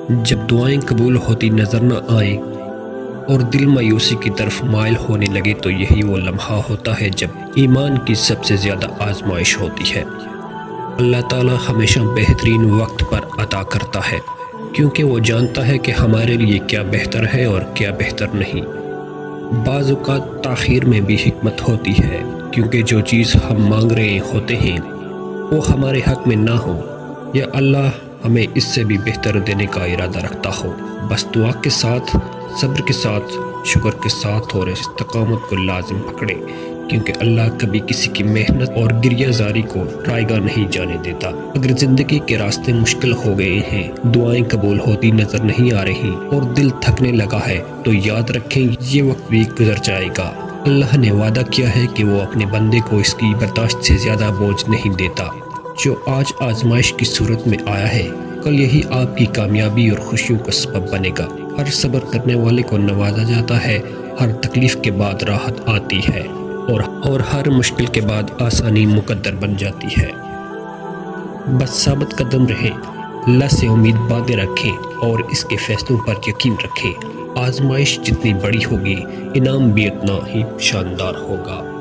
جب دعائیں قبول ہوتی نظر نہ آئیں اور دل مایوسی کی طرف مائل ہونے لگے تو یہی وہ لمحہ ہوتا ہے جب ایمان کی سب سے زیادہ آزمائش ہوتی ہے۔ اللہ تعالیٰ ہمیشہ بہترین وقت پر عطا کرتا ہے، کیونکہ وہ جانتا ہے کہ ہمارے لیے کیا بہتر ہے اور کیا بہتر نہیں۔ بعض اوقات تاخیر میں بھی حکمت ہوتی ہے، کیونکہ جو چیز ہم مانگ رہے ہوتے ہیں وہ ہمارے حق میں نہ ہو یا اللہ ہمیں اس سے بھی بہتر دینے کا ارادہ رکھتا ہو۔ بس دعا کے ساتھ، صبر کے ساتھ، شکر کے ساتھ اور استقامت کو لازم پکڑیں، کیونکہ اللہ کبھی کسی کی محنت اور گریہ زاری کو رائیگاں نہیں جانے دیتا۔ اگر زندگی کے راستے مشکل ہو گئے ہیں، دعائیں قبول ہوتی نظر نہیں آ رہی اور دل تھکنے لگا ہے تو یاد رکھیں یہ وقت بھی گزر جائے گا۔ اللہ نے وعدہ کیا ہے کہ وہ اپنے بندے کو اس کی برداشت سے زیادہ بوجھ نہیں دیتا۔ جو آج آزمائش کی صورت میں آیا ہے، کل یہی آپ کی کامیابی اور خوشیوں کا سبب بنے گا۔ ہر صبر کرنے والے کو نوازا جاتا ہے، ہر تکلیف کے بعد راحت آتی ہے اور ہر مشکل کے بعد آسانی مقدر بن جاتی ہے۔ بس ثابت قدم رہیں، اللہ سے امید باندھے رکھیں اور اس کے فیصلوں پر یقین رکھیں۔ آزمائش جتنی بڑی ہوگی، انعام بھی اتنا ہی شاندار ہوگا۔